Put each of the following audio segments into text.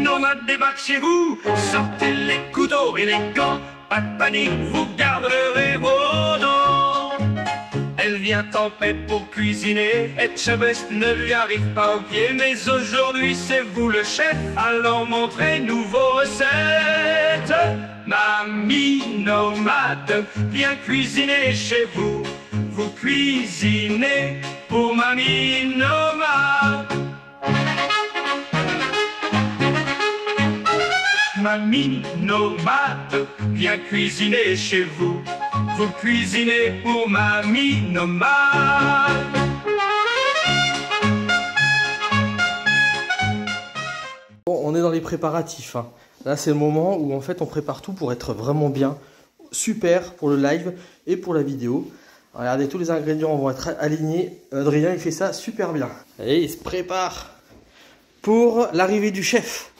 nomade débarque chez vous. Sortez les couteaux et les gants, pas de panique, vous garderez vos dents. Elle vient en paix pour cuisiner, et Chabès ne lui arrive pas au pied. Mais aujourd'hui c'est vous le chef, alors montrez-nous vos recettes. Mamie nomade, viens cuisiner chez vous. Vous cuisinez pour Mamie nomade. Mamie nomade, viens cuisiner chez vous. Vous cuisinez pour Mamie nomade. Bon, on est dans les préparatifs, hein. Là, c'est le moment où en fait on prépare tout pour être vraiment bien, super pour le live et pour la vidéo. Regardez, tous les ingrédients vont être alignés. Adrien, il fait ça super bien. Et il se prépare pour l'arrivée du chef.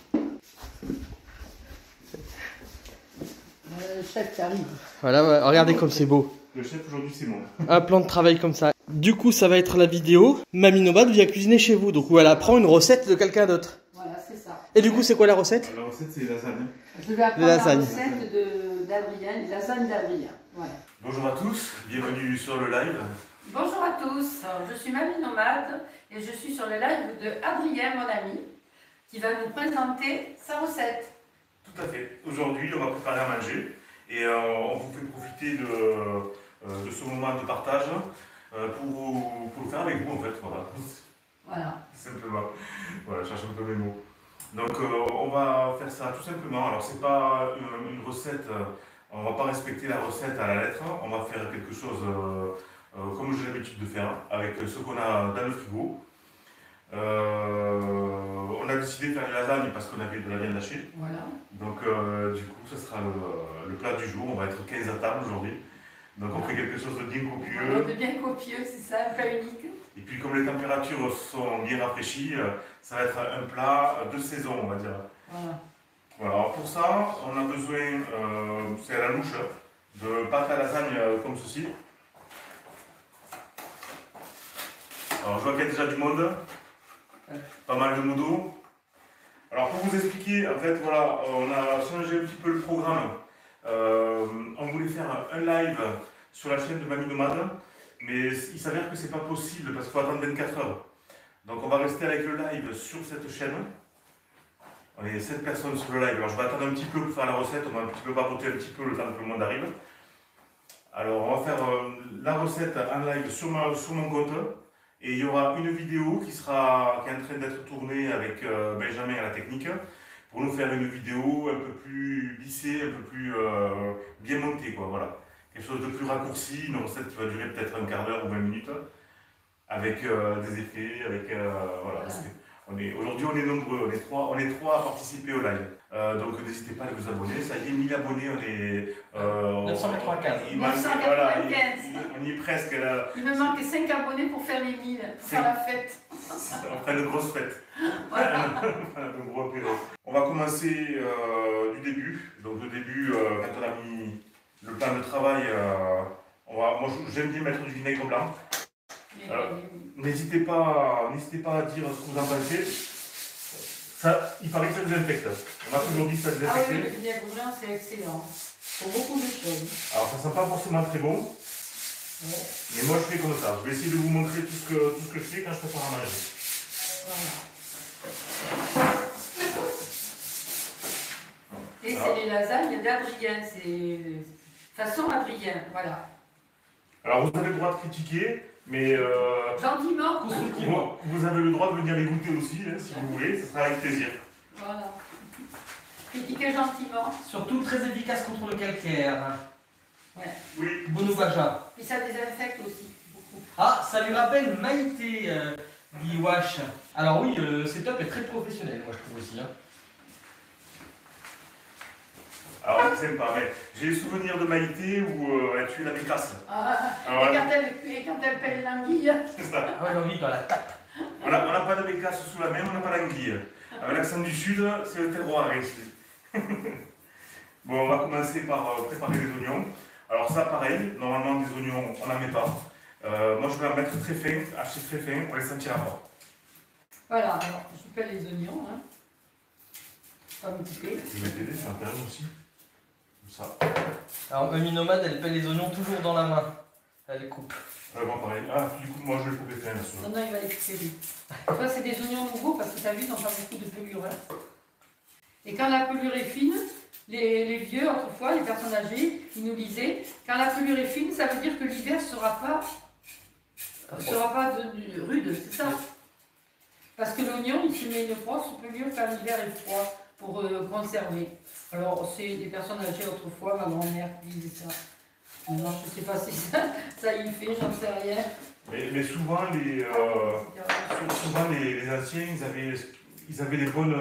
Le chef qui arrive. Voilà, regardez comme c'est beau. Le chef aujourd'hui c'est moi. Un plan de travail comme ça. Du coup, ça va être la vidéo. Mamie nomade vient cuisiner chez vous. Donc, où elle apprend une recette de quelqu'un d'autre. Voilà, c'est ça. Et du coup, c'est quoi la recette? La recette c'est lasagne. Je vais apprendre la lasagne. recette d'Adrien, les lasagnes d'Adrien. Voilà. Bonjour à tous, bienvenue sur le live. Bonjour à tous, je suis Mamie Nomade et je suis sur le live de Adrien, mon ami, qui va nous présenter sa recette. Tout à fait. Aujourd'hui, on va préparer à manger et on vous fait profiter de ce moment de partage pour le faire avec vous en fait. Voilà. Voilà. Simplement. Voilà, je cherche un peu mes mots. Donc on va faire ça tout simplement. Alors c'est pas une recette, on va pas respecter la recette à la lettre. On va faire quelque chose comme j'ai l'habitude de faire, avec ce qu'on a dans le frigo. On a décidé de faire une lasagne parce qu'on avait de la viande hachée. Voilà. Donc du coup, ce sera le plat du jour. On va être 15 à table aujourd'hui. Donc on fait quelque chose de bien copieux. De bien copieux, c'est ça, un plat unique. Et puis comme les températures sont bien rafraîchies, ça va être un plat de saison, on va dire. Voilà. Voilà, alors pour ça, on a besoin, c'est à la louche, de pâte à lasagne comme ceci. Alors je vois qu'il y a déjà du monde, pas mal de modos. Alors pour vous expliquer, en fait voilà, on a changé un petit peu le programme. On voulait faire un live sur la chaîne de Mamie Nomade, mais il s'avère que c'est pas possible parce qu'il faut attendre 24 heures. Donc on va rester avec le live sur cette chaîne. On est 7 personnes sur le live, alors je vais attendre un petit peu pour faire la recette, on va un petit peu papoter un petit peu le temps que le monde arrive. Alors on va faire la recette en live sur mon compte. Et il y aura une vidéo qui est en train d'être tournée avec Benjamin à la technique pour nous faire une vidéo un peu plus lissée, un peu plus bien montée, quoi, voilà. Quelque chose de plus raccourci, une recette qui va durer peut-être un quart d'heure ou 20 minutes, avec des effets, avec voilà. Aujourd'hui on est nombreux, on est trois à participer au live. Donc n'hésitez pas à vous abonner, ça y est, 1000 abonnés, on est... 995. On y est presque là. Il me manque 5 abonnés pour faire les 1000, pour faire la fête. On fera une grosse fête. Voilà. Un gros apéro. On va commencer du début. Donc le début, quand on a mis le plan de travail, moi j'aime bien mettre du vinaigre blanc. N'hésitez pas à dire ce que vous en pensez. Ça, il paraît que ça désinfecte. On a toujours dit que ça désinfecte. Ah oui, le vinaigre blanc c'est excellent. Pour beaucoup de choses. Alors ça sent pas forcément très bon. Ouais. Mais moi je fais comme ça. Je vais essayer de vous montrer tout ce que je fais quand je prépare à manger. Voilà. Et c'est les lasagnes d'Adrien, c'est façon Adrien, voilà. Alors vous avez le droit de critiquer, mais Gentiment, constructivement. vous avez le droit de venir les goûter aussi, hein, si vous voulez, ce sera avec plaisir. Voilà. Critiquez gentiment. Surtout très efficace contre le calcaire. Ouais. Oui. Bonouvaja. Et ça désinfecte aussi beaucoup. Ah, ça lui rappelle Maïté, dit Wash. Alors oui, le setup est très professionnel, moi je trouve aussi. Hein. Alors c'est sympa, mais j'ai le souvenir de Maïté où elle tue la bécasse. Ah, Alors, et quand elle pèle l'anguille. c'est ça. Ah ouais, l'envie dans la tape. On n'a pas de bécasse sous la main, on n'a pas l'anguille. Avec l'accent du sud, c'est le terroir ici. Bon, on va commencer par préparer les oignons. Alors ça pareil, normalement des oignons, on n'en met pas. Moi je vais en mettre très fin, acheter très fin, on les sentira pas. Voilà, alors je pèle les oignons. Hein. pas me couper. Je vais t'aider, c'est intéressant aussi. Comme ça. Alors, Mamie Nomade, elle pèle les oignons toujours dans la main. Elle coupe. Moi pareil. Ah, du coup, moi je vais couper fin là. Non, non, il va les couper lui. Ça, c'est des oignons nouveaux parce que tu as vu, ils n'ont pas beaucoup de pelure. Hein. Et quand la pelure est fine, les vieux, autrefois, les personnes âgées, ils nous disaient, quand la pelure est fine, ça veut dire que l'hiver ne sera pas rude, c'est ça. Parce que l'oignon, il se met une grosse pelure quand l'hiver est froid pour conserver. Alors, c'est des personnes âgées autrefois, ma grand-mère qui disait ça. Non, je ne sais pas si ça y fait, j'en sais rien. Mais souvent, les anciens, ils avaient des bonnes.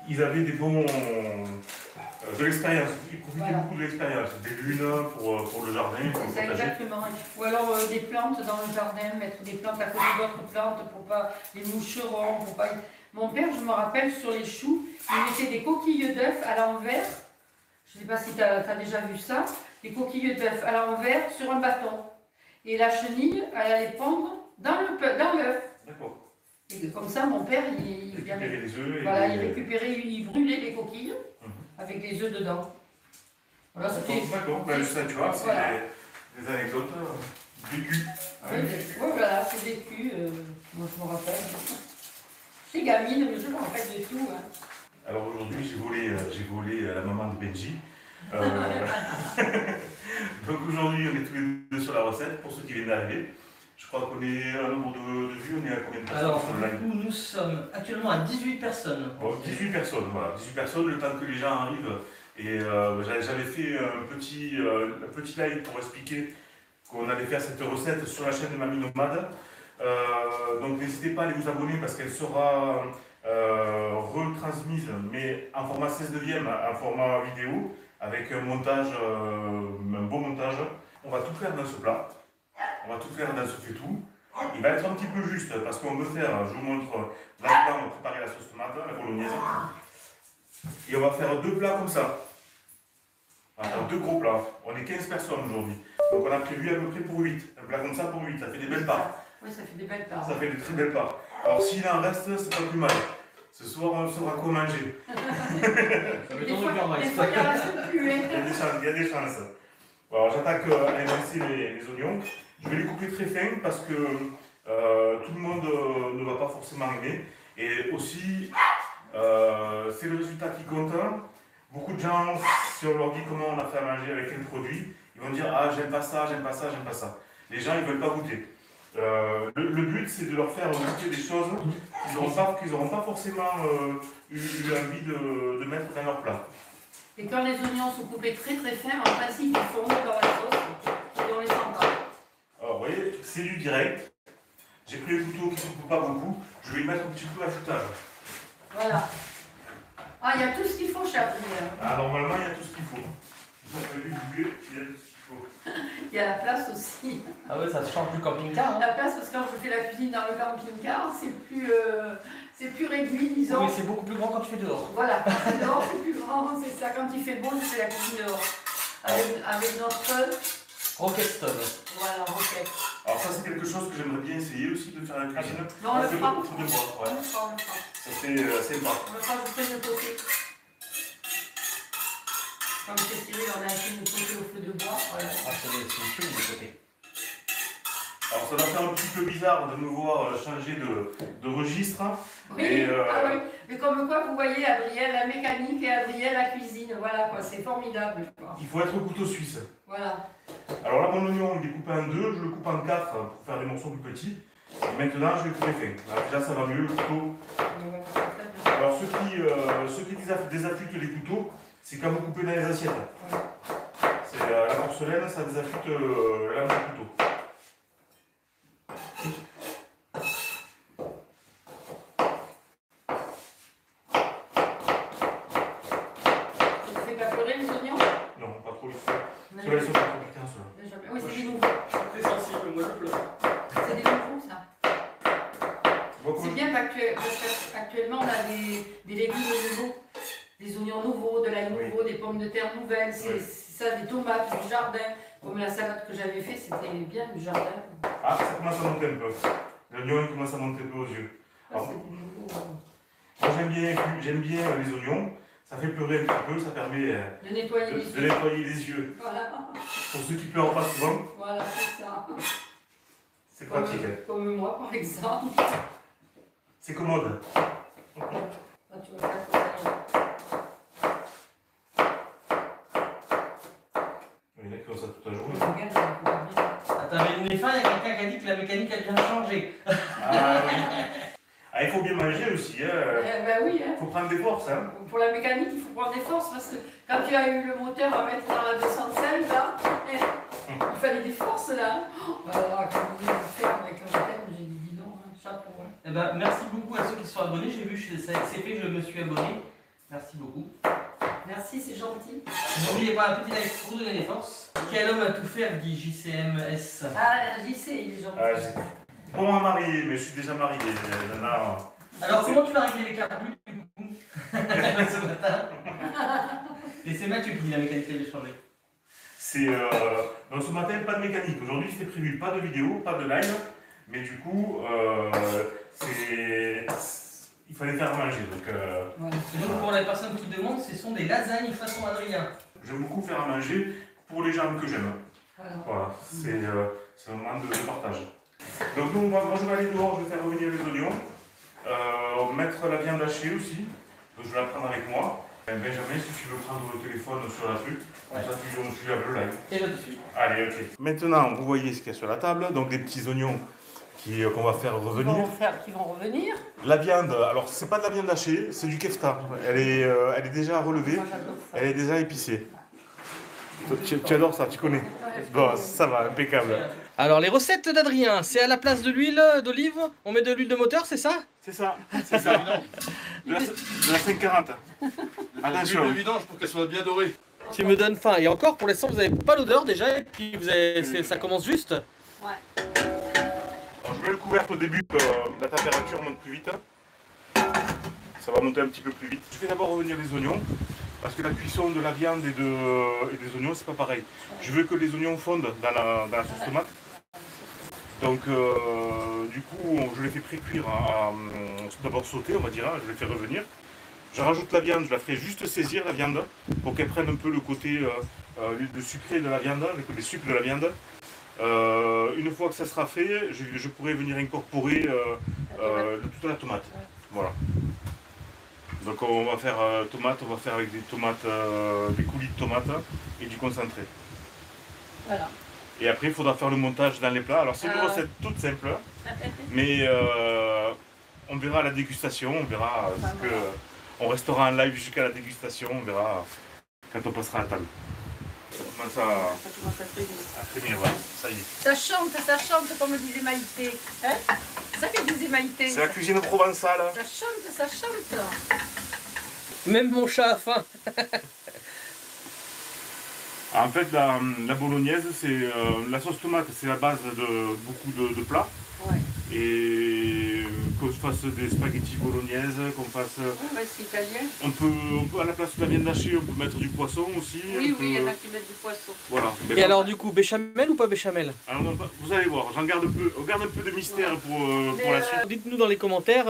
Ils avaient des bons. De l'expérience. Ils profitaient beaucoup de l'expérience. Des lunes pour le jardin. C'est exactement. Ou alors des plantes dans le jardin, mettre des plantes à côté d'autres plantes pour pas les moucherons. Pour pas... Mon père, je me rappelle, sur les choux, il mettait des coquilles d'œufs à l'envers. Je ne sais pas si tu as déjà vu ça. Des coquilles d'œufs à l'envers sur un bâton. Et la chenille, elle allait pondre dans l'œuf. D'accord. Et comme ça, mon père, il récupérait les œufs. Voilà, il brûlait les coquilles avec les œufs dedans. Voilà, d'accord, ben, ça, tu vois, c'est voilà. Des anecdotes vécues. Oui, voilà, c'est vécu. Moi, je me rappelle. C'est gamine, mais je me rappelle de tout. Hein. Alors aujourd'hui, j'ai volé la maman de Benji. Donc aujourd'hui, on est tous les deux sur la recette, pour ceux qui viennent d'arriver. Je crois qu'on est à un nombre de vues, on est à combien de personnes? Alors, du coup, nous sommes actuellement à 18 personnes. Bon, 18 personnes, voilà. 18 personnes, le temps que les gens arrivent. Et j'avais fait un petit live pour expliquer qu'on allait faire cette recette sur la chaîne de Mamie Nomade. Donc n'hésitez pas à aller vous abonner parce qu'elle sera retransmise, mais en format 16/9, en format vidéo, avec un montage, un beau montage. On va tout faire dans ce plat. On va tout faire dans ce fait-tout. Il va être un petit peu juste parce qu'on veut faire, je vous montre, là-dedans on va préparer la sauce tomate, la bolognaise. Et on va faire deux plats comme ça. On va faire deux gros plats. On est 15 personnes aujourd'hui. Donc on a prévu à peu près pour 8. Un plat comme ça pour 8, ça fait des belles parts. Oui, ça fait des belles parts. Ça fait des très belles parts. Alors s'il en reste, c'est pas plus mal. Ce soir, on saura quoi manger. Des fois, il en reste plus. Il y a des chances. Bon, alors j'attaque à émincer les oignons. Je vais les couper très fins parce que tout le monde ne va pas forcément aimer. Et aussi, c'est le résultat qui compte. Beaucoup de gens, si on leur dit comment on a fait à manger avec quel produit, ils vont dire « Ah, j'aime pas ça, j'aime pas ça, j'aime pas ça ». Les gens, ils ne veulent pas goûter. Le but, c'est de leur faire goûter des choses qu'ils n'auront pas forcément eu envie de mettre dans leur plat. Et quand les oignons sont coupés très très fins, en principe, ils fondent dans la sauce et on les sent pas. Alors, vous voyez, c'est du direct. J'ai pris le couteau qui ne coupe pas beaucoup. Je vais y mettre un petit peu à foutage. Voilà. Ah, il y a tout ce qu'il faut, chez Adrien. Ah, normalement, il y a tout ce qu'il faut. Vous avez vu, il y a tout ce qu'il faut. Il y a la place aussi. Ah ouais, ça change du camping-car. Hein. La place, parce que quand je fais la cuisine dans le camping-car, c'est plus réduit, disons. Oui, c'est beaucoup plus grand quand tu fais dehors. Voilà, dehors c'est plus grand, c'est ça. Quand il fait bon, je fais la cuisine dehors. Avec notre rocket stove. Voilà, roquette. Alors ça, c'est quelque chose que j'aimerais bien essayer aussi de faire à la cuisine. Non, on le fera. Au feu de bois, ouais. On le fera. Ça fait sympa. On le fera, je ferai de côté. Comme c'est tiré, on a fait de côté au feu de bois. Voilà. Ah, c'est une chose de côté. Alors ça va faire un petit peu bizarre de me voir changer de registre. Oui, ah oui, mais comme quoi vous voyez Adriel la mécanique et Adriel la cuisine, voilà quoi, c'est formidable. Quoi. Il faut être au couteau suisse. Voilà. Alors là, mon oignon, il est coupé en deux, je le coupe en 4 pour faire des morceaux plus petits. Et maintenant, je vais couper fin. Là, déjà, ça va mieux, le couteau. Alors ceux qui désaffûtent les couteaux, c'est quand vous coupez dans les assiettes. C'est la porcelaine, ça désaffûte la lame du couteau. Ceux-là, ils sont pas trop piquants, ceux-là. Oui, c'est des nouveaux. Très sensible, moi je pleure. C'est des nouveaux, ça. C'est bien qu'actuellement, on a des légumes nouveaux, des oignons nouveaux, de l'ail nouveau, des pommes de terre nouvelles, c'est ça, des tomates du jardin. Comme la salade que j'avais fait, c'était bien du jardin. Ah, ça commence à monter un peu. L'oignon, il commence à monter un peu aux yeux. Alors, c'est des nouveaux, moi j'aime bien les oignons, ça fait pleurer un petit peu, ça permet de nettoyer les de yeux. nettoyer les yeux. Voilà, Pour ceux qui pleurent pas souvent, voilà, c'est ça. c'est pratique. Comme moi, par exemple. C'est commode. Là, tu vas faire Il y en a qui font ça toute la journée. Attends, mais une fois, il y a quelqu'un qui a dit que la mécanique a bien changé. Ah oui. Ah, il faut bien manger aussi. Ben oui, hein. Il faut prendre des forces. Hein. Pour la mécanique, il faut prendre des forces parce que quand tu as eu le moteur à mettre dans la descente sel, là, il fallait des forces là. Voilà, quand on est faire avec le thème, j'ai dit non, hein, chapeau. Hein. Eh ben, merci beaucoup à ceux qui se sont abonnés. J'ai vu que c'est fait, je me suis abonné. Merci beaucoup. Merci, c'est gentil. N'oubliez pas un petit like pour vous donner des forces. Quel homme a tout fait, dit JCMS. Ah, j'y sais, il est gentil. Ah, bon à marier, mais je suis déjà marié. Nana. Alors, comment tu vas régler les carbures du coup ce matin? Et c'est Mathieu qui dit la mécanique avait changé. C'est donc ce matin pas de mécanique. Aujourd'hui c'était prévu pas de vidéo, pas de live, mais du coup il fallait faire manger. Donc, Voilà. Et donc, pour les personnes qui demandent, ce sont des lasagnes façon Adrien. j'aime beaucoup faire à manger pour les gens que j'aime. Voilà. Voilà, c'est un moment de partage. Donc nous, moi je vais aller dehors, je vais faire revenir les oignons, mettre la viande hachée aussi, donc je vais la prendre avec moi. Benjamin, si tu veux prendre le téléphone sur la truc, comme ça tu as le live. Et là-dessus. Allez, ok. Maintenant, vous voyez ce qu'il y a sur la table, donc des petits oignons qu'on va faire revenir. Qui vont revenir. La viande, alors c'est pas de la viande hachée, c'est du kefta. Elle est déjà relevée, Moi, j'adore ça. elle est déjà épicée. Tu adores ça, tu connais? Bon, ça va, impeccable. Alors, les recettes d'Adrien, c'est à la place de l'huile d'olive, on met de l'huile de moteur, c'est ça? C'est ça, c'est ça. De la 540. Attention. L'huile de vidange pour qu'elle soit bien dorée. Tu me donnes faim. Et encore, pour l'instant, vous n'avez pas l'odeur déjà, et puis ça commence juste. Ouais. Alors, je mets le couvercle au début, la température monte plus vite. Ça va monter un petit peu plus vite. Je fais d'abord revenir les oignons, parce que la cuisson de la viande et des oignons, c'est pas pareil. Je veux que les oignons fondent dans la sauce tomate. Donc, du coup, je les fais pré-cuire, d'abord sauter, on va dire, je les fais revenir. Je rajoute la viande, je la ferai juste saisir la viande, pour qu'elle prenne un peu le côté le sucré de la viande, les sucres de la viande. Une fois que ça sera fait, je pourrai venir incorporer toute la tomate. Voilà. Donc on va faire tomate, on va faire avec des tomates, des coulis de tomates et du concentré. Voilà. Et après il faudra faire le montage dans les plats. Alors c'est une recette toute simple, mais on verra à la dégustation, on verra ce que on restera en live jusqu'à la dégustation, on verra quand on passera à la table. Ça commence à frémir, voilà. Ça y est. Ça chante comme disait Maïté. Hein, ça que disait Maïté. C'est la cuisine provençale. Ça chante. Même mon chat a faim. En fait, la bolognaise, c'est la sauce tomate, c'est la base de beaucoup de plats. Ouais. Et qu'on se fasse des spaghettis bolognaises, qu'on fasse. Ouais, c'est italien. On peut, à la place de la viande hachée, on peut mettre du poisson aussi. Oui, il y en a qui mettent du poisson. Voilà. Et alors, du coup, béchamel ou pas béchamel? Alors, vous allez voir, on garde un peu de mystère pour la suite. Dites-nous dans les commentaires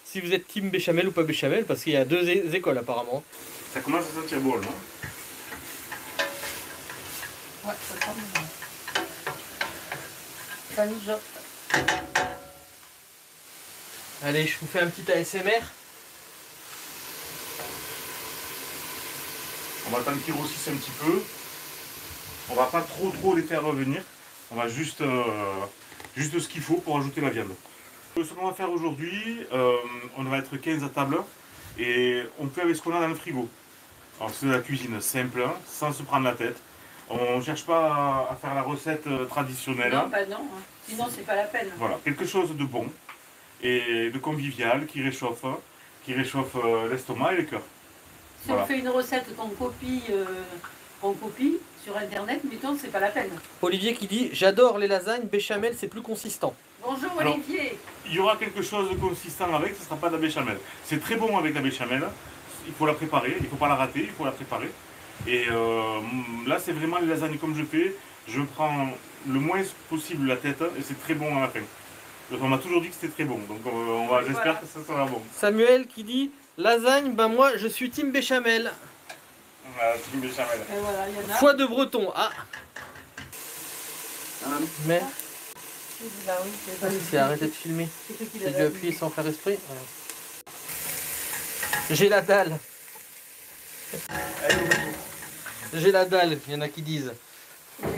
si vous êtes team béchamel ou pas béchamel, parce qu'il y a deux écoles apparemment. Ça commence à sentir bon, non? Ouais, ça sent bon. Ça mijote. Allez, je vous fais un petit ASMR. On va attendre qu'ils grossissent un petit peu. On va pas trop les faire revenir. On va juste ce qu'il faut pour ajouter la viande. Ce qu'on va faire aujourd'hui, on va être 15 à table et on fait avec ce qu'on a dans le frigo. Alors c'est de la cuisine simple, hein, sans se prendre la tête. On ne cherche pas à faire la recette traditionnelle. Non, bah non. Hein. Sinon, c'est pas la peine. Voilà, quelque chose de bon et de convivial qui réchauffe l'estomac et le cœur. Si Voilà. on fait une recette qu'on copie sur internet, mettons, c'est pas la peine. Olivier qui dit j'adore les lasagnes, béchamel c'est plus consistant. Bonjour Alors, Olivier. Il y aura quelque chose de consistant avec, ce ne sera pas de la béchamel. C'est très bon avec la béchamel, il faut la préparer, il ne faut pas la rater, il faut la préparer. Et là c'est vraiment les lasagnes comme je fais, je prends le moins possible la tête et c'est très bon à la fin. On m'a toujours dit que c'était très bon, donc j'espère que ça sera bon. Samuel qui dit lasagne, ben moi je suis team béchamel. Voilà, team béchamel. Et voilà, il y en a. Foie de breton. Ah. Mais Là, oui, c'est arrêté de filmer. c'est ce qu'il J'ai avait dû appuyer sans faire esprit. Voilà. J'ai la dalle. J'ai la dalle, il y en a qui disent.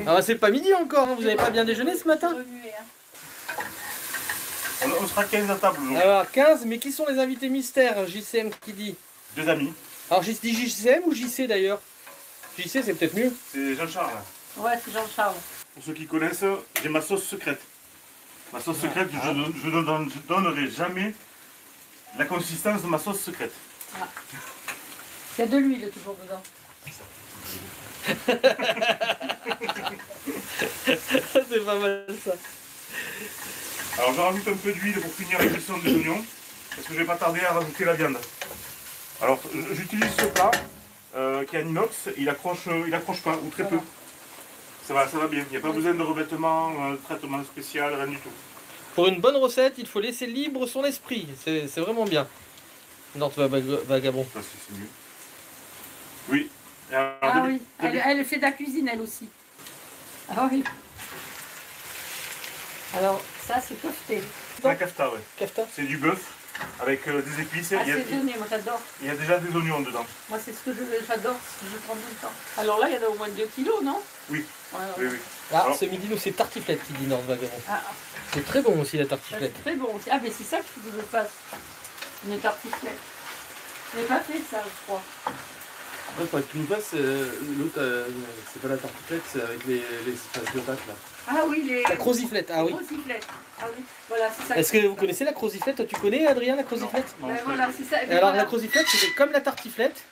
Ah, c'est pas midi encore, hein. Vous avez pas bien déjeuné ce matin? remué, hein. On sera 15 à table aujourd'hui. Alors 15, mais qui sont les invités mystères? JCM qui dit. 2 amis. Alors je dis JCM ou JC d'ailleurs? JC c'est peut-être mieux. C'est Jean-Charles. Ouais, c'est Jean-Charles. Pour ceux qui connaissent, j'ai ma sauce secrète. Ma sauce secrète, je ne donnerai jamais la consistance de ma sauce secrète. Il y a de l'huile toujours dedans. C'est pas mal ça. Alors je rajoute un peu d'huile pour finir la cuisson des oignons, parce que je vais pas tarder à rajouter la viande. Alors j'utilise ce plat qui est en inox, il accroche pas, ou très peu. Ça va bien, il n'y a pas besoin de revêtement, de traitement spécial, rien du tout. Pour une bonne recette, il faut laisser libre son esprit. C'est vraiment bien. Non, tu vas vagabond. Ça c'est mieux. Oui. Et alors, Ah oui, elle fait de la cuisine elle aussi. Ah oui. Alors, ça c'est kofté. c'est un kafta, ouais. Kafta. C'est du bœuf avec des épices. Assaisonné, moi j'adore. Il y a déjà des oignons dedans. Moi c'est ce que j'adore, ce que je prends tout le temps. Alors là, il y en a au moins 2 kilos, non? Oui. Ouais, ouais. Oui, oui. Ah, Alors- ce midi, nous, c'est tartiflette qui dit Nord Vagabond. Ah, C'est très bon aussi la ça, tartiflette. c'est très bon aussi. Ah, mais c'est ça qu'il faut que je fasse. Une tartiflette. Je n'ai pas fait ça, je crois. Ouais, faudrait que tu nous fasses l'autre, c'est pas la tartiflette, c'est avec les pâtes de pâtes là. Ah oui, les La croziflette, ah oui. croziflettes. Ah oui, voilà, c'est ça. Est-ce que vous connaissez la croziflette? Toi, tu connais, Adrien, la croziflette? Non, Ben je voilà, connais c'est ça. Et alors, la croziflette, c'est comme la tartiflette,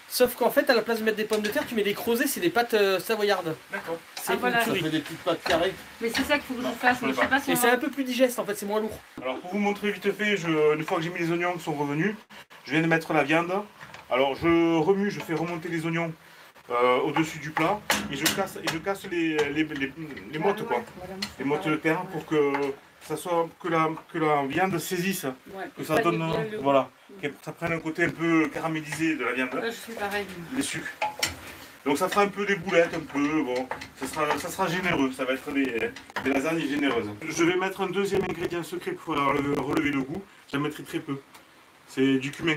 sauf qu'en fait, à la place de mettre des pommes de terre, tu mets des crozets, c'est des pâtes savoyardes. pas. D'accord. C'est Ah, voilà. une Ça tuerie. fait des petites pâtes carrées. Mais c'est ça qu'il faut que je fasse, mais je sais pas si Et on c'est va- un peu plus digeste, en fait, c'est moins lourd. Alors pour vous montrer vite fait, une fois que j'ai mis les oignons qui sont revenus, je viens de mettre la viande. Alors je remue, je fais remonter les oignons au-dessus du plat et je casse les mottes quoi. Voilà, Les mottes de terre pour que ça soit que la viande saisisse, Ouais, que ça donne voilà, que ça prenne un côté un peu caramélisé de la viande, Là, je fais pareil. les sucres. Donc ça fera un peu des boulettes, un peu, bon, ça sera généreux, ça va être des lasagnes généreuses. Je vais mettre un deuxième ingrédient secret pour relever le goût, j'en mettrai très peu. C'est du cumin.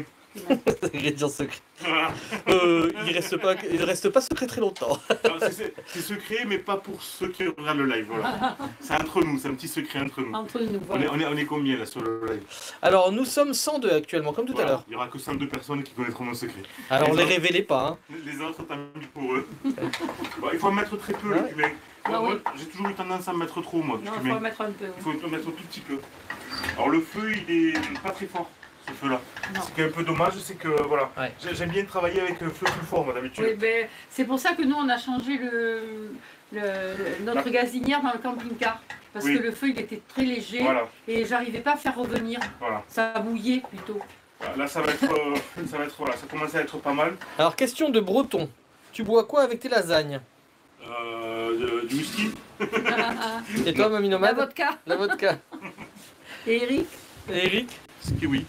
Ingrédient secret. Voilà. Il reste pas secret très longtemps. Alors, c'est secret, mais pas pour ceux qui regardent le live, voilà. C'est entre nous, c'est un petit secret entre nous. Entre nous, voilà. On est combien là sur le live? Alors, nous sommes 102 actuellement, comme tout à Voilà. l'heure. Il n'y aura que 102 personnes qui connaîtront mon secret. Alors, Les les autres- révélez pas, hein. Les autres, tant pis pour eux. Bon, il faut en mettre très peu, le Ouais. cumin. Ah Moi, oui. j'ai toujours eu tendance à en mettre trop, moi, du Non, il faut cumin. en mettre un peu. Il faut en mettre un tout petit peu. Alors le feu, il est pas très fort, ce feu-là. Non. Ce qui est un peu dommage, c'est que voilà, Ouais. j'aime bien travailler avec un feu plus fort, moi, d'habitude. Oui, ben, c'est pour ça que nous, on a changé notre gazinière dans le camping-car. Parce Oui. que le feu, il était très léger Voilà, et j'arrivais pas à faire revenir. voilà. Ça bouillait plutôt. Voilà, là, ça va être, voilà, ça commence à être pas mal. Alors, question de breton. Tu bois quoi avec tes lasagnes? Du whisky. Et toi, Mamie La Nomade? vodka. La vodka. Et Eric, Et Eric? Kiwi.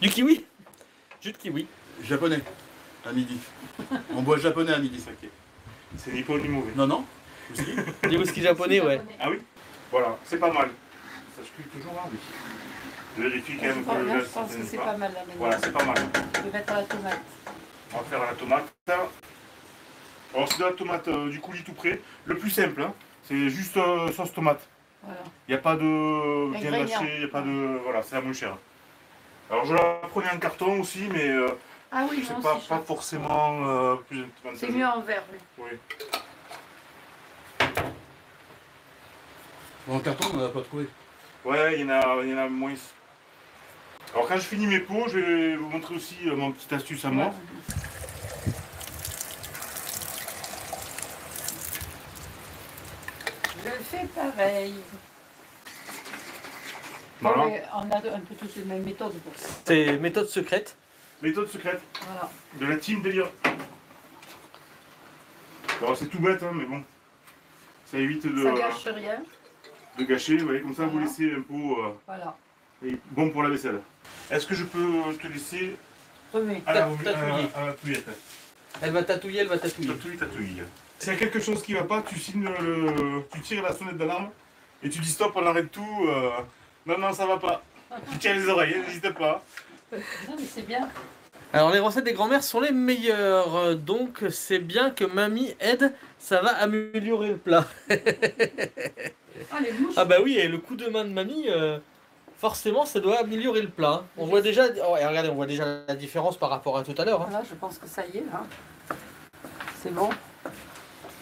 Du kiwi? Jus de kiwi. Japonais, à midi. On boit japonais à midi. C'est ni bon ni mauvais. Non, non. Whisky. Du whisky japonais, ouais. Ah oui. Voilà, c'est pas mal. Ça se cuit toujours là, oui. Je vérifie quand même que Là, là, je pense ça que ne c'est pas. pas mal là maintenant. Voilà, c'est pas mal. Je vais mettre la tomate. On va faire la tomate. Alors c'est de la tomate du coulis tout prêt. Le plus simple, hein, c'est juste sauce tomate. Voilà. Il n'y a pas de viande Ingrédients. hachée, il n'y a pas de... Voilà, c'est la moins chère. Alors je la prenais en carton aussi, mais Ah oui, c'est moi pas, aussi, pas forcément plus c'est avantageux. mieux en verre. Oui. Oui. Bon, en carton, on n'en a pas trouvé. Ouais, il y en a moins. Alors quand je finis mes pots, je vais vous montrer aussi mon petite astuce à moi. Ouais. Je fais pareil. Voilà. Bon, mais on a un peu tous les mêmes méthodes pour ça. C'est méthode secrète. Méthode secrète Voilà. de la team délire. Alors c'est tout bête, hein, mais bon. Ça évite de... Ça gâche rien. de gâcher, vous voyez, comme ça vous Voilà. laissez un pot Voilà. bon pour la vaisselle. Est-ce que je peux te laisser Remets. à la Tatouiller. à la touillette? Elle va tatouiller, elle va tatouiller. Tatouille. S'il y a quelque chose qui va pas, tu tu tires la sonnette d'alarme et tu dis stop, on arrête tout. Non, non, ça va pas. Tu tiens les oreilles, n'hésite pas. Non, mais c'est bien. Alors les recettes des grands-mères sont les meilleures, donc c'est bien que mamie aide, ça va améliorer le plat. Ah, les mouches. Ah bah oui, et le coup de main de mamie, forcément ça doit améliorer le plat. On voit déjà, oh, et regardez, on voit déjà la différence par rapport à tout à l'heure. Hein. Voilà, je pense que ça y est, là. C'est bon.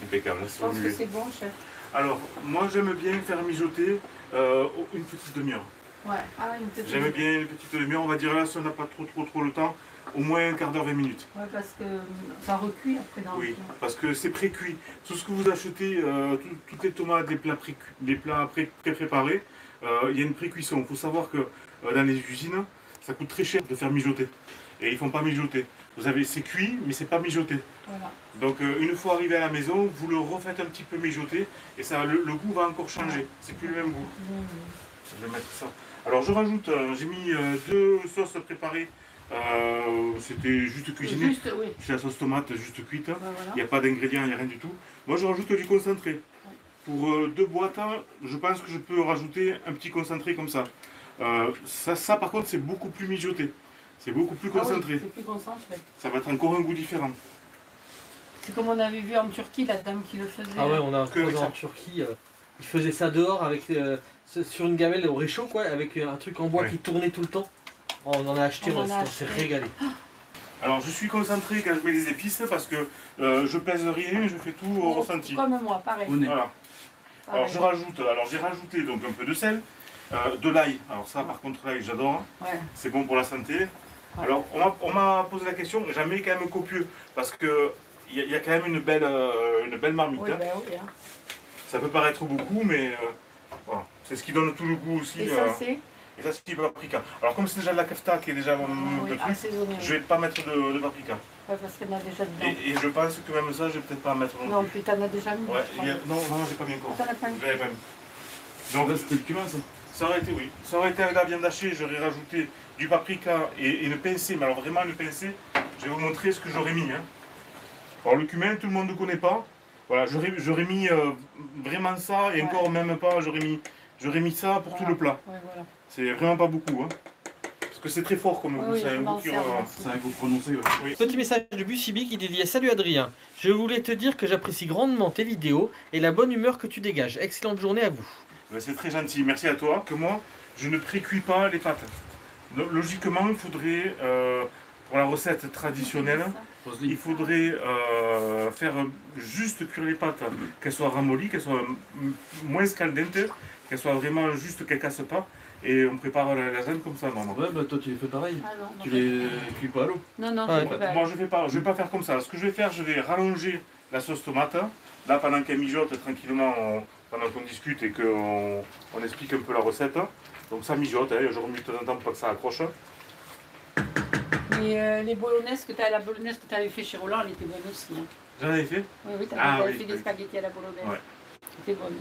Impeccable, Je pense que c'est bon, chef. Alors, moi j'aime bien faire mijoter une petite demi-heure. Ouais. Ah, une petite. J'aime bien une petite demi-heure, on va dire là, si on n'a pas trop le temps, au moins un quart d'heure, 20 minutes. Ouais, parce que ça recuit après dans Oui, le plat. parce que c'est pré-cuit. Tout ce que vous achetez, toutes les tomates, les plats pré-préparés, il y a une pré-cuisson. Il faut savoir que dans les usines, ça coûte très cher de faire mijoter. Et ils font pas mijoter. Vous avez, c'est cuit, mais c'est pas mijoté. Voilà. Donc une fois arrivé à la maison, vous le refaites un petit peu mijoter et ça, le goût va encore changer. C'est plus le même goût. Je vais mettre ça. Alors je rajoute, j'ai mis 2 sauces préparées. C'était juste cuisiné. Juste, oui. C'est la sauce tomate juste cuite. Ouais, voilà. Il n'y a pas d'ingrédients, il n'y a rien du tout. Moi je rajoute du concentré. Pour 2 boîtes, je pense que je peux rajouter un petit concentré comme ça. Ça par contre c'est beaucoup plus mijoté. C'est beaucoup plus Ah oui, concentré. c'est plus concentré. Ça va être encore un goût différent. C'est comme on avait vu en Turquie, la dame qui le faisait. Ah ouais, on a un Que avec cousin ça. en Turquie, il faisait ça dehors avec sur une gamelle au réchaud quoi, avec un truc en bois Ouais. qui tournait tout le temps. Oh, on en a acheté, On en a on s'est acheté. régalé. Alors je suis concentré quand je mets les épices parce que je pèse rien, je fais tout au ressenti. Comme moi, pareil. Voilà. Pareil. Alors j'ai rajouté donc un peu de sel, de l'ail. Alors ça par contre l'ail j'adore, Ouais. c'est bon pour la santé. Alors on m'a posé la question, j'en mets quand même copieux parce que il y a quand même une belle marmite. Oui, Hein. ben oui. Hein. Ça peut paraître beaucoup mais voilà. C'est ce qui donne tout le goût aussi. Et ça, c'est et ça c'est du paprika. Alors comme c'est déjà de la kefta qui est déjà oui, le truc, assaisonné. je vais pas mettre de paprika. Ouais, parce qu'il y en a déjà dedans. Et je pense que même ça je vais peut-être pas en mettre non Non, plus. puis t'en as déjà mis. Ouais, je crois. non, j'ai pas mis encore. T'en as pas mis. Je l'avais pas mis. Donc Donc là, c'était le cumin, ça. ça aurait été, oui. Ça aurait été avec la viande hachée, j'aurais rajouté du paprika et une pincée, mais alors vraiment une pincée, je vais vous montrer ce que j'aurais mis. Hein. Alors le cumin, tout le monde ne connaît pas. Voilà, j'aurais mis vraiment ça, et Ouais. encore même pas, j'aurais mis ça pour tout le plat. Ouais, voilà. C'est vraiment pas beaucoup. Hein. Parce que c'est très fort comme goût, Oui, c'est je un m'en goût qui... sers, moi aussi. C'est un goût prononcé, ouais. Petit message de Bussibi qui dit salut Adrien, je voulais te dire que j'apprécie grandement tes vidéos et la bonne humeur que tu dégages. Excellente journée à vous. C'est très gentil, merci à toi. Que moi, je ne précuis pas les pâtes. Logiquement, il faudrait, pour la recette traditionnelle, il faudrait faire juste cuire les pâtes, qu'elles soient ramollies, qu'elles soient moins scaldentes, qu'elles soient vraiment juste qu'elles cassent pas. Et on prépare la lasagne comme ça, maman. Ouais, bah toi, tu les fais pareil. Ah non, Tu non, les cuis pas à l'eau. non, non, Ouais. c'est pas. Moi, je vais pas faire comme ça. Ce que je vais faire, je vais rallonger la sauce tomate. Là, pendant qu'elle mijote tranquillement, pendant qu'on discute et qu'on explique un peu la recette. Donc ça mijote, hein, je remue de temps en temps pour pas que ça accroche. Mais les bolognaises la bolognaise que tu avais fait chez Roland, elle était bonne aussi. Hein. J'en avais fait. Oui, oui, tu Ah avais oui, fait des oui. spaghettis à la bolognaise. Ouais. C'était bonne.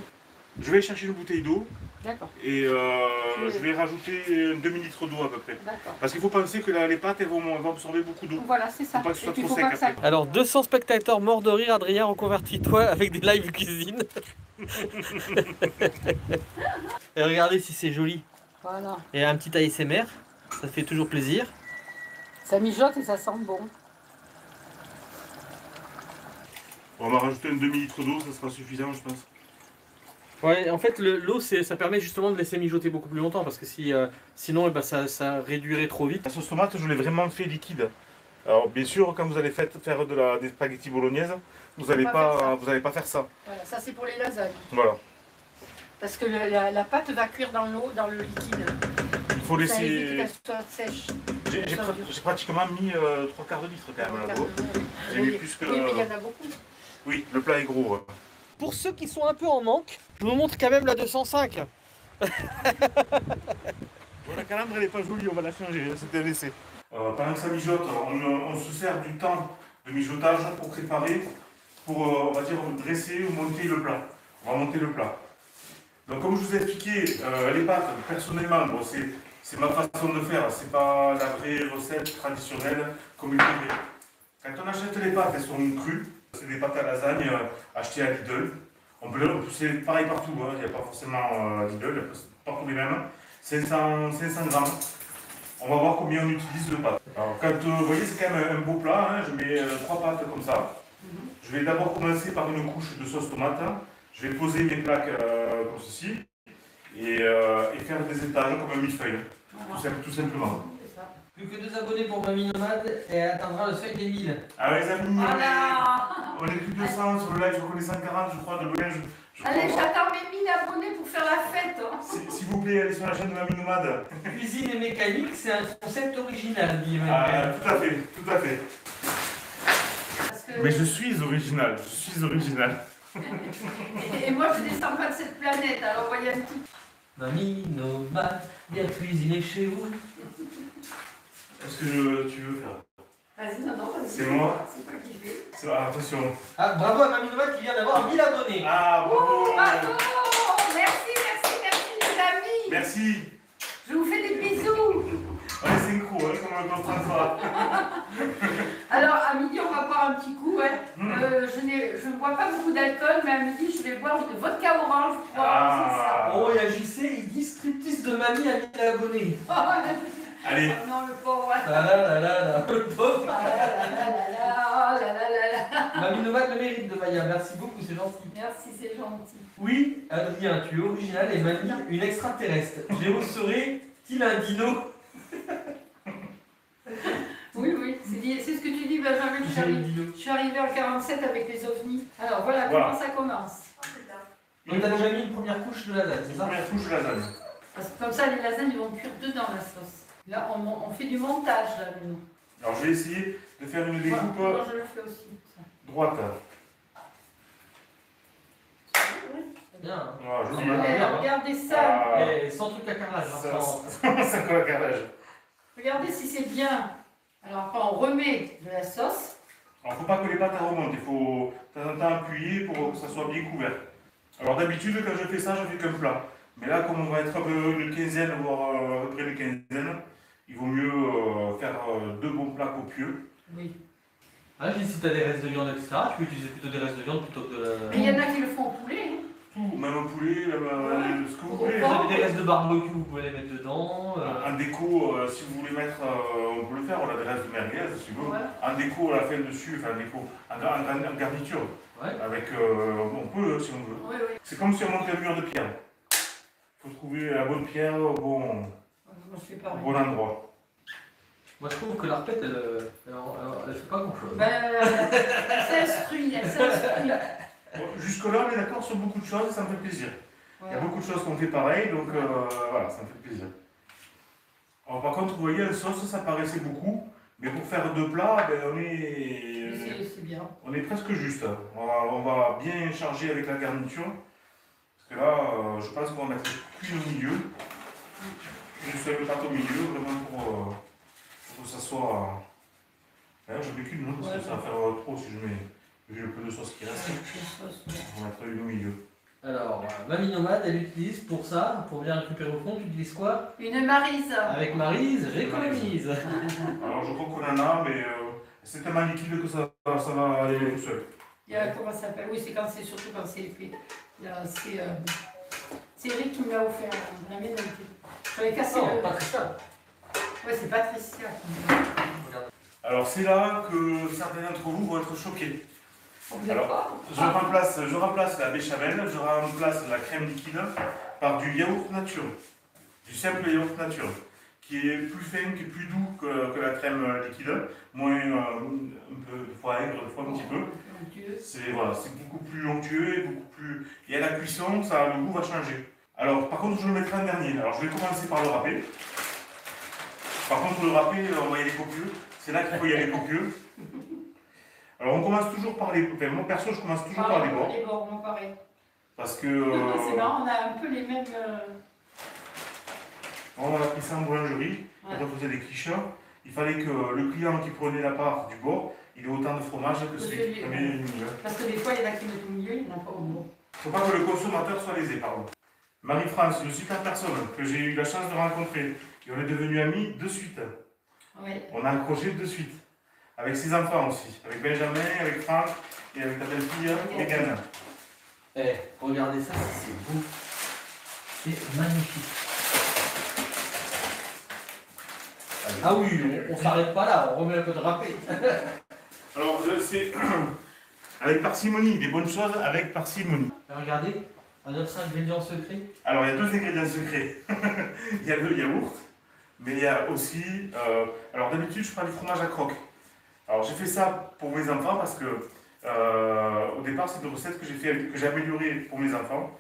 Je vais chercher une bouteille d'eau D'accord, et je vais rajouter 2 litres d'eau à peu près. d'accord. Parce qu'il faut penser que les pâtes elles vont absorber beaucoup d'eau. Voilà, c'est ça. Faut pas que ce soit Et puis, trop faut sec pas que ça. après. Alors 200 spectateurs morts de rire, Adrien, reconvertis-toi avec des lives cuisine. Et regardez si c'est joli. Voilà. Et un petit ASMR, ça fait toujours plaisir. Ça mijote et ça sent bon. On va rajouter un demi-litre d'eau, ça sera suffisant je pense. Ouais, en fait l'eau ça permet justement de laisser mijoter beaucoup plus longtemps parce que si, sinon eh ben, ça réduirait trop vite. La sauce tomate, je l'ai vraiment fait liquide. Alors bien sûr, quand vous allez faire des spaghettis bolognaises, vous n'allez pas faire ça. Voilà, ça c'est pour les lasagnes. Voilà. Parce que la pâte va cuire dans l'eau, dans le liquide. Il faut Ça évite laisser. qu'elle soit sèche. J'ai pratiquement mis 3/4 de litre quand même là-bas. J'ai mis plus que. Oui, mais il y en a beaucoup. Oui, le plat est gros. Hein. Pour ceux qui sont un peu en manque, je vous montre quand même la 205. Bon, la calandre elle n'est pas jolie, on va la changer, hein, c'était un essai. Pendant que ça mijote, on se sert du temps de mijotage pour préparer, pour on va dire dresser ou monter le plat. On va monter le plat. Donc comme je vous ai expliqué, les pâtes, personnellement, bon, c'est ma façon de faire, c'est pas la vraie recette traditionnelle comme il faudrait. Quand on achète les pâtes, elles sont crues, c'est des pâtes à lasagne achetées à Lidl. C'est pareil partout, hein. Il n'y a pas forcément Lidl, c'est partout les mêmes. 500 grammes. On va voir combien on utilise de pâtes. Alors quand vous voyez, c'est quand même un beau plat, hein. Je mets 3 pâtes comme ça. Je vais d'abord commencer par une couche de sauce tomate. Je vais poser mes plaques comme ceci et faire des étages comme un millefeuille, tout simplement. Plus que 2 abonnés pour Mamie Nomade et elle atteindra le seuil des 1000. Ah les amis, Voilà. on est plus de 200 sur le live, je crois qu'on est 140 je crois de loin. Allez, j'attends mes 1000 abonnés pour faire la fête. Hein. S'il vous plaît, allez sur la chaîne de Mamie Nomade. Cuisine et mécanique, c'est un concept original, dit Ah, tout à fait, tout à fait. Parce que... Mais je suis original, je suis original. et moi, je descends pas de cette planète, alors voyez un petit... Mamie Nomade, bien cuisiner chez vous. Est-ce que tu veux faire? Vas-y, non, vas-y. C'est moi? C'est toi qui fais. Attention. Ah, bravo à Mamie Nomade qui vient d'avoir 1000 abonnés. Ah, bravo. Bravo. Merci les amis. Merci. Je vous fais des bisous. On est synchro, hein, comme on comprend ça. Alors, à midi, on va boire un petit coup. Hein. Je ne bois pas beaucoup d'alcool, mais à midi, je vais boire de vodka orange. Ah. Oh, il y a JC, il dit striptease de Mamie à 1000 abonnés. Allez. Oh non, le pauvre. Ah là là là là, le pauvre. Ah là là là là. Mamie Nomade le mérite de Maya, merci beaucoup, c'est gentil. Merci, c'est gentil. Oui, Adrien, tu es original et Mamie, une extraterrestre. Géo serait il un dino? Oui, c'est ce que tu dis, Benjamin. Je suis arrivée en 47 avec les ovnis. Alors voilà. Comment ça commence. Donc t'as déjà mis une première couche de lasagne, c'est ça? Première couche de lasagne. Parce que comme ça, les lasagnes ils vont cuire dedans la sauce. Là, on fait du montage, là, nous. Alors je vais essayer de faire une découpe Moi, je le fais aussi. droite. C'est bien. Hein. Voilà, Regardez ça. Et sans truc à carrelage. C'est quoi le carrelage? Regardez si c'est bien. Alors après, on remet de la sauce. Alors il ne faut pas que les pâtes remontent, il faut de temps en temps appuyer pour que ça soit bien couvert. Alors d'habitude, quand je fais ça, je fais qu'un plat. Mais là, comme on va être une quinzaine, voire à peu près une quinzaine, il vaut mieux faire 2 bons plats copieux. Oui. Ah, je dis si tu as des restes de viande, etc., tu peux utiliser plutôt des restes de viande plutôt que de la... Mais il y en a qui le font au poulet. Hein. Tout, même au poulet, ce que vous voulez. Vous avez des restes de barbecue, vous pouvez les mettre dedans. En déco, si vous voulez mettre, on peut le faire, on a des restes de merguez, si vous voulez. En déco, on la fait dessus, enfin en déco, en garniture. Ouais. Avec, on peut si on veut. Oui. C'est comme si on montait un mur de pierre. Il faut trouver la bonne pierre au bon endroit. Moi je trouve que la repette, elle fait pas grand chose. Ben, elle s'instruit. Jusque-là, on est d'accord sur beaucoup de choses et ça me fait plaisir. Il y a beaucoup de choses qu'on fait pareil, donc voilà, ça me fait plaisir. Alors, par contre, vous voyez, la sauce, ça paraissait beaucoup, mais pour faire 2 plats, ben, C'est bien. on est presque juste. On va bien charger avec la garniture. Parce que là, je pense qu'on va mettre une au milieu. Une seule pâte au milieu, vraiment pour que ça soit... D'ailleurs, je mets qu'une, parce que ça va faire trop si je mets... Vu le peu de sauce qui reste, on va mettre une au milieu. Alors, Mamie Nomade, elle utilise pour ça, pour bien récupérer au fond, tu utilises quoi? Une maryse. Avec Maryse, j'économise. Alors, je crois qu'on en a, mais c'est tellement liquide que ça va aller tout seul. Il y a, comment ça s'appelle? Oui, c'est surtout quand c'est épais. C'est Eric qui me l'a offert. On l'a mis dans le... J'avais cassé Non, le... Patricia. Ouais, c'est Patricia. Alors, c'est là que certains d'entre vous vont être choqués. Vous Alors, êtes pas je remplace la béchamel, je remplace la crème liquide par du yaourt nature. Du simple yaourt nature. Qui est plus fin, qui est plus doux que la crème liquide. Moins un peu, des fois aigre, des fois un petit peu. C'est voilà, beaucoup plus onctueux et beaucoup plus... Et à la cuisson, le goût va changer. Alors, par contre, je le mettrai en dernier. Alors, je vais commencer par le râper. Par contre, le râper, on va y aller copieux. C'est là qu'il faut y aller copieux. Alors, on commence toujours par les... Enfin, moi, perso, je commence toujours par les bords. Les bords, moi, pareil. Parce que... C'est marrant, on a un peu les mêmes... On a pris ça en boulangerie, quand on faisait des quiches. Il fallait que le client qui prenait la part du bord, il ait autant de fromage que celui qui prenait le milieu. Parce que des fois, il y en a qui mettent au milieu, il n'y en a pas au bord. Il ne faut pas que le consommateur soit lésé, pardon. Marie-France, une super personne que j'ai eu la chance de rencontrer. Et on est devenus amis de suite. Oui. On a accroché de suite. Avec ses enfants aussi. Avec Benjamin, avec Franck et avec ta belle-fille Megan. Eh, regardez ça, c'est beau. C'est magnifique. Ah oui, on s'arrête pas là, on remet un peu de râpé. Alors, c'est avec parcimonie, des bonnes choses avec parcimonie. Regardez, un autre ingrédient secret. Alors, il y a deux ingrédients secrets. Il y a le yaourt, mais il y a aussi... alors, d'habitude, je prends du fromage à croque. Alors, j'ai fait ça pour mes enfants parce que, au départ, c'est une recette que j'ai améliorée pour mes enfants.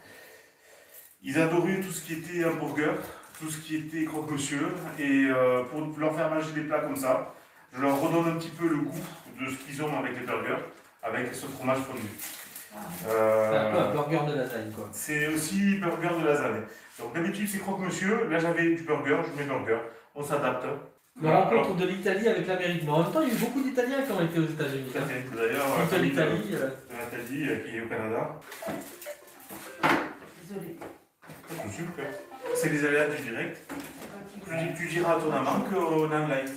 Ils adoraient tout ce qui était hamburger, tout ce qui était croque-monsieur, et pour leur faire manger des plats comme ça, je leur redonne un petit peu le goût de ce qu'ils ont avec les burgers, avec ce fromage fondu. C'est un peu un burger de lasagne, quoi. C'est aussi burger de lasagne. Donc d'habitude c'est croque-monsieur, là j'avais du burger, je mets burger, on s'adapte. La rencontre de l'Italie avec l'Amérique. Mais en même temps, il y a eu beaucoup d'Italiens qui ont été aux États-Unis. Tout à fait. D'ailleurs, L'Italie. Nathalie qui est au Canada. Désolée. C'est super. C'est les aléas du direct. Tu diras à ton amant qu'on est en live.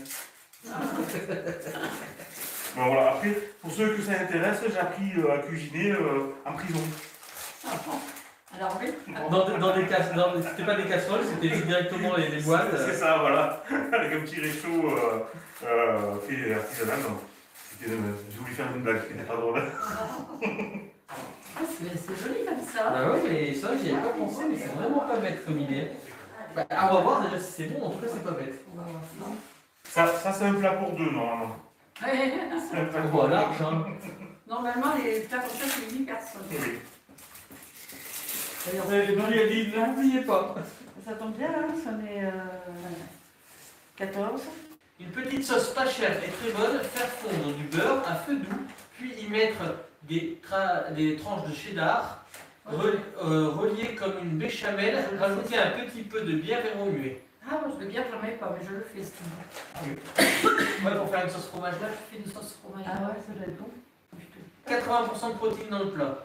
Bon voilà, après, pour ceux que ça intéresse, j'ai appris à cuisiner en prison. Alors oui. Dans des casseroles, c'était pas des casseroles, c'était directement les boîtes. C'est ça, voilà. Avec un petit réchaud fait artisanal. Donc, j'ai voulu faire une blague, c'était pas drôle. Ah, c'est joli comme ça. Ah ouais, mais ça, j'y avais pas pensé, mais c'est vraiment pas bête comme idée. Bah, on va voir déjà si c'est bon, en tout cas, c'est pas bête. On va voir ça. Ça c'est un plat pour deux, normalement. Ouais. C'est un plat On pour voit deux. large, hein. Normalement, les plats comme ça, c'est 8 personnes. Oui. Non, il a dit, n'oubliez pas. Ça tombe bien là, ça est 14. Une petite sauce pas chère et très bonne, faire fondre du beurre à feu doux, puis y mettre des tranches de cheddar, reliées comme une béchamel, rajouter un petit peu de bière et remuer. Ah, moi, je le bière, j'en mets pas, mais je le fais, c'est Ouais, pour faire une sauce fromage là, Je fais une sauce fromage. Ah ouais, ça doit être bon. 80% de protéines dans le plat.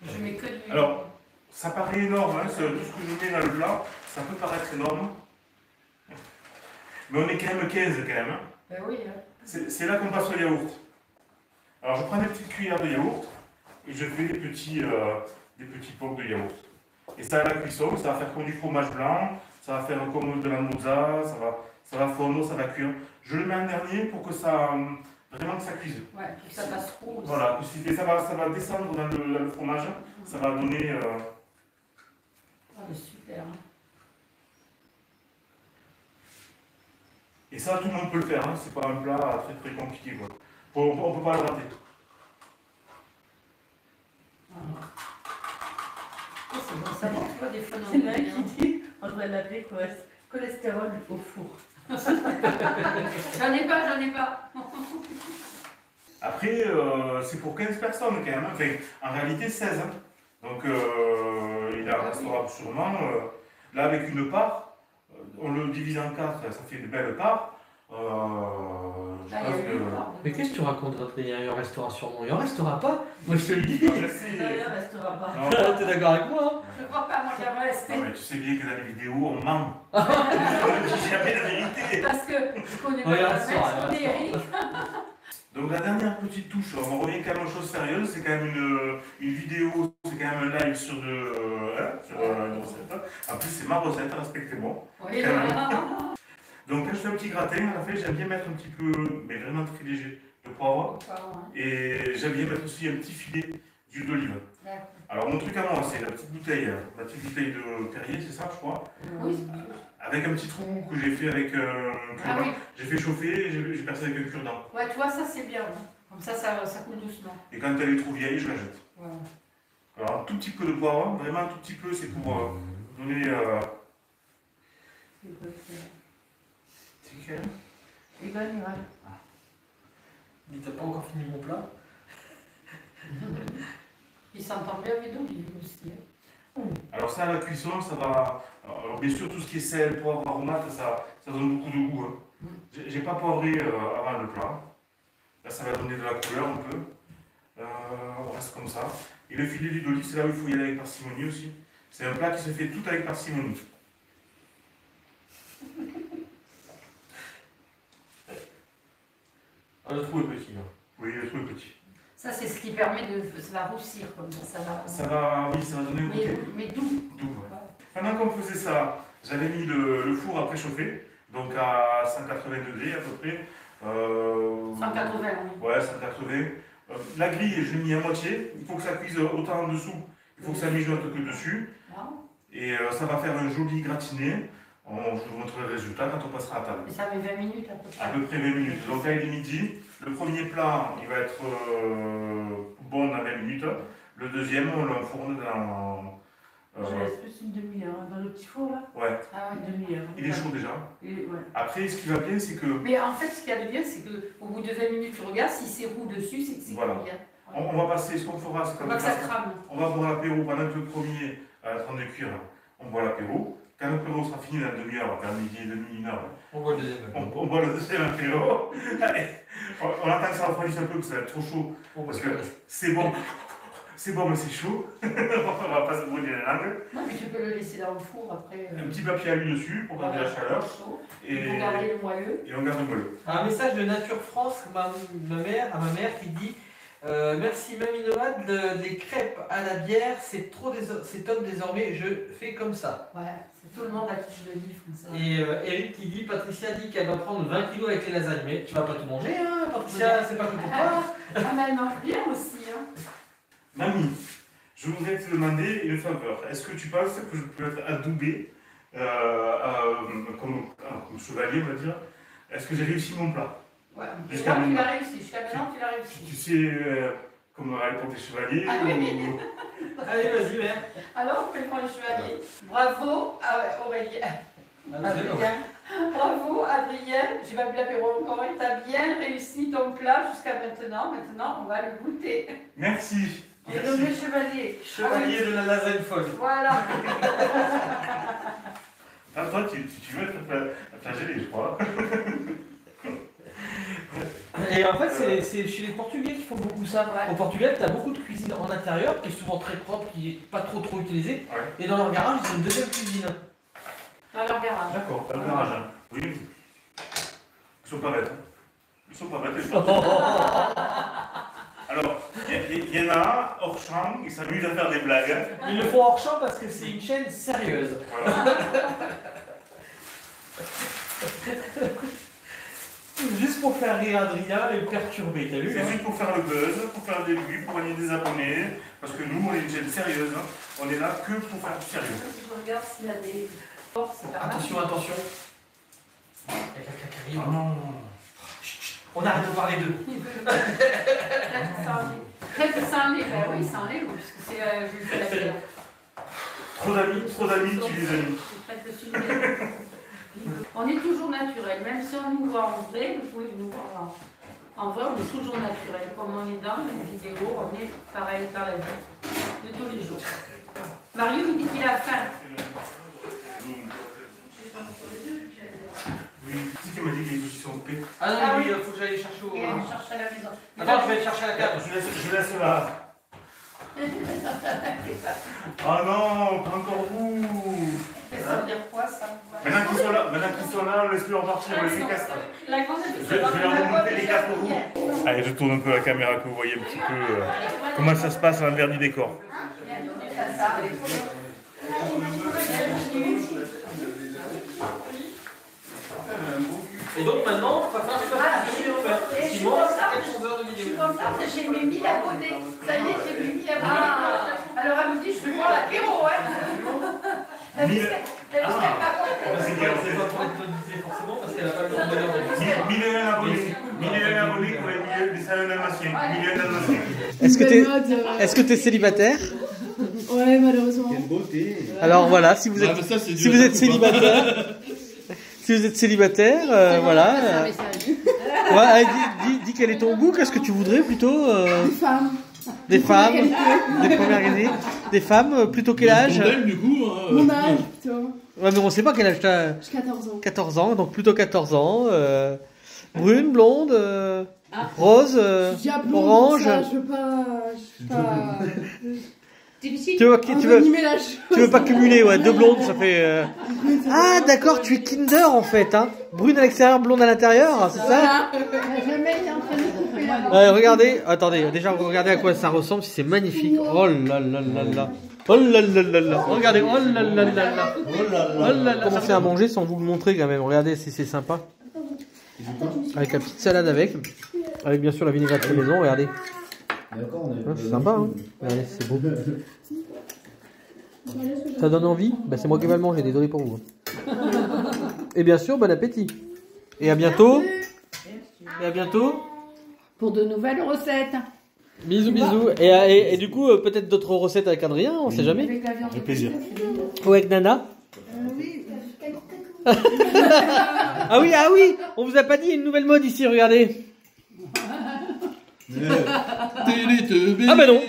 Je mets que du... Alors, ça paraît énorme, hein, tout ce que je mets dans le plat, ça peut paraître énorme. Mais on est quand même 15 quand même. Hein. Ben oui, hein. C'est là qu'on passe au yaourt. Alors je prends des petites cuillères de yaourt et je fais des petits pots de yaourt. Et ça à la cuisson, ça va faire comme du fromage blanc, ça va faire comme de la mozza, ça va fondre, ça va cuire. Je le mets en dernier pour que ça vraiment que ça cuise. Ouais, pour que ça passe trop. aussi. Voilà, et ça va descendre dans le fromage, ça va donner. Ah, mais super. Hein. Et ça, tout le monde peut le faire, hein. C'est pas un plat très très compliqué. Quoi. On peut pas le rater. Oh, c'est bon, ça manque pas des fois dans C'est le là bain, hein. qui dit, on devrait l'appeler cholestérol au four. J'en ai pas. Après, c'est pour 15 personnes quand même. Enfin, en réalité, 16. Hein. Donc, il en restera sûrement. Là, avec une part, on le divise en 4, ça fait de belles parts. Je Ah, il y pense a eu que. Mais qu'est-ce que tu racontes, Adrien? Il en restera sûrement. Il en restera pas. Moi, je te le dis. Non, je sais. D'ailleurs, elle restera pas. Non, T'es d'accord avec moi, hein? Je crois pas, moi, qu'il va rester. non, mais tu sais bien que dans les vidéos, on ment. Je dis jamais la vérité. Parce que je connais pas Ouais, la restera, version restera. d'Eric. Donc la dernière petite touche, on revient quand même aux choses sérieuses, c'est quand même une vidéo, c'est quand même un live sur une recette. En plus c'est ma recette, respectez-moi. Oui, Quand même. Donc quand je fais un petit gratin, à la fin j'aime bien mettre un petit peu, mais vraiment très léger, de poivre. Et j'aime bien mettre aussi un petit filet d'huile d'olive. D'accord. Alors mon truc à moi, c'est la petite bouteille de Perrier, c'est ça je crois. Oui. Avec un petit trou que j'ai fait avec un Ah cure-dent. oui. J'ai fait chauffer et j'ai percé avec un cure-dent. Ouais, tu vois, ça c'est bien. Hein. Comme ça coule doucement. Et quand elle est trop vieille, je la jette. Voilà. Alors un tout petit peu de poivre, vraiment un tout petit peu, c'est pour donner... C'est quel Egon, Mais t'as pas encore fini mon plat? Il s'entend bien avec d'olive aussi. Hein. Alors ça, à la cuisson, ça va... Alors bien sûr, tout ce qui est sel, poivre, aromate, ça donne beaucoup de goût. Hein. J'ai pas poivré avant le plat. Là, ça va donner de la couleur un peu. On reste comme ça. Et le filet d'huile d'olive, c'est là où il faut y aller avec parcimonie aussi. C'est un plat qui se fait tout avec parcimonie. Ah, le trou est petit. Là. Oui, le trou est petit. Ça, c'est ce qui permet de. Ça va roussir comme ça. Ça va, oui, ça va donner un côté. Mais doux. Doux, ouais. Pendant qu'on faisait ça, j'avais mis le four à préchauffer, donc à 180 degrés à peu près. 180, oui. Ouais, 180. La grille, je l'ai mis à moitié. Il faut que ça cuise autant en dessous. Il faut que ça mijote que dessus. Et ça va faire un joli gratiné. Je vous montrerai le résultat quand on passera à table. Et ça met 20 minutes à peu près. À peu près 20 minutes. Donc là, il est midi. Le premier plat, il va être bon dans 20 minutes. Le deuxième, on l'enfourne dans... Je laisse plus une demi-heure dans le petit four là. Ouais. Ah ouais. Une demi-heure. Il est chaud déjà. Ouais. Après, ce qui va bien, c'est que... Mais en fait, ce qu'il y a de bien, c'est qu'au bout de 20 minutes, tu regardes, si c'est roux dessus, c'est que c'est Voilà. bien. On va passer, ce qu'on fera, c'est On voit que ça crame. on va boire l'apéro pendant que le premier est en train de cuire. On boit l'apéro. Quand l'apéro sera fini dans une demi-heure, vers midi et demi, une heure, On voit le deuxième. on boit le deuxième apéro. Allez, on attend que ça refroidisse un peu, parce que ça va être trop chaud. Parce que c'est bon. C'est bon, mais c'est chaud. On va pas se brûler la langue. Non, mais tu peux le laisser dans le four après. Un petit papier à l'huile dessus pour garder la chaleur. Chaud. Et Pour garder le moelleux. on garde le moelleux. Un message de Nature France à ma mère qui dit merci Mamie Noad, les crêpes à la bière, c'est top désormais, je fais comme ça. Ouais, c'est tout le monde à qui je le livre comme ça. Et Eric qui dit, Patricia dit qu'elle va prendre 20 kilos avec les lasagnes. Mais tu vas pas tout manger, hein, Patricia, c'est pas que pour toi. Ah, mais elle mange bien aussi. Hein. Mamie, je voudrais te demander une faveur. Est-ce que tu penses que je peux être adoubé comme chevalier, on va dire? Est-ce que j'ai réussi mon plat? Ouais, Jusqu'à tu l'as maintenant. réussi. Jusqu'à maintenant, tu l'as réussi. Tu sais comment répondre les chevaliers Ah oui. Allez, vas-y, mère. Alors, on fait prendre le chevalier. Bravo, Aurélien. Adrien. Bravo, Adrien. J'ai pas bu l'apéro encore. Tu as bien réussi ton plat jusqu'à maintenant. Maintenant, on va le goûter. Merci. Et nommé chevalier. Chevalier de la lasagne folle. Voilà. Ah, toi, tu veux être flagellé, je crois. Et en fait, c'est chez les Portugais qui font beaucoup ça. Ouais. Au Portugal, tu as beaucoup de cuisine en intérieur qui est souvent très propre, qui n'est pas trop utilisée. Ouais. Et dans leur garage, ils ont une deuxième cuisine. Dans leur garage. D'accord, dans le garage. Hein. Oui. Ils sont pas bêtes. Hein. Ils sont pas bêtes, les gens. Alors, il y en a, hors champ, ils s'amusent à faire des blagues. Ils le font hors champ parce que c'est une chaîne sérieuse. Voilà. Juste pour faire rire Adrien et le perturber, t'as vu? C'est juste pour faire le buzz, pour faire des vues, pour gagner des abonnés. Parce que nous, on est une chaîne sérieuse. Hein. On est là que pour faire du sérieux. Je regarde s'il y a des forces. Attention, attention. Il y a quelqu'un qui arrive. Ah non. On arrête de parler d'eux. Il veut crêpes sans lait. Ben oui, sans lait, puisque c'est je fais la bière. Trop d'amis, tu les amis. C'est crêpes sans lait. On est toujours naturel, même si on nous voit en vrai, vous pouvez nous voir en vrai, on est toujours naturel. Comme on est dans les vidéos, on est pareil par la vie de tous les jours. Mario il dit qu'il a faim. Oui, c'est qui m'a dit que les saucissons sont coupés. Ah non, Ah oui, oui. il faut que j'aille chercher au. Et on cherche à la maison. Attends, je vais aller chercher à la table. Je laisse là. Ah non, pas encore vous. Ça veut dire quoi ça? Maintenant qu'ils sont là, on laisse plus repartir, on laisse les casques. La grande Je vais leur remonter les casques pour vous. Allez, je tourne un peu la caméra que vous voyez un petit peu comment ça se passe à l'envers du décor. Et donc maintenant, on va faire des Je suis contents. contente, j'ai mis 1000 abonnés. Ça y est, j'ai mis 1000 abonnés. Alors elle me dit, je vais voir l'apéro, hein. T'as vu ce qu'elle m'a C'est pas pour être monétisé forcément parce qu'elle n'a pas le temps de venir. 1001 abonnés. 1001 abonnés pour les salons d'Almacien. 1001 abonnés. Est-ce que t'es célibataire? Ouais, malheureusement. Quelle beauté. Alors voilà, si vous êtes célibataire, voilà. Ouais, allez, dis quel est ton goût, qu'est-ce que tu voudrais plutôt Des femmes. Des femmes, des premières qualités, des femmes, plutôt quel âge? Du coup, Mon âge, plutôt. Ouais, mais on sait pas quel âge t'as. J'ai 14 ans. 14 ans, donc plutôt 14 ans. Brune, blonde, rose, Je dis à blonde, orange. ça, je veux pas. Difficile. Tu veux pas cumuler, ouais, deux blondes, ça fait... Ah, d'accord, tu es Kinder, en fait, hein. Brune à l'extérieur, blonde à l'intérieur, c'est ça? Regardez, attendez, déjà, regardez à quoi ça ressemble, c'est magnifique. Oh là là là là. Oh là là là là. Regardez, oh là là là là. Oh là là. Commencez à manger sans vous le montrer, quand même. Regardez si c'est sympa. Avec la petite salade avec bien sûr la vinaigrette de maison, regardez. C'est sympa, hein. Regardez, c'est beau. Ça donne envie? Bah, c'est moi qui vais le manger, désolé pour vous. Et bien sûr, bon appétit. Et à bientôt. Et à bientôt. Pour de nouvelles recettes. Bisous, bisous. Et du coup, peut-être d'autres recettes avec Adrien, on sait jamais. Avec plaisir. Ou avec Nana. Ah oui, on vous a pas dit une nouvelle mode ici, regardez. Ah bah non.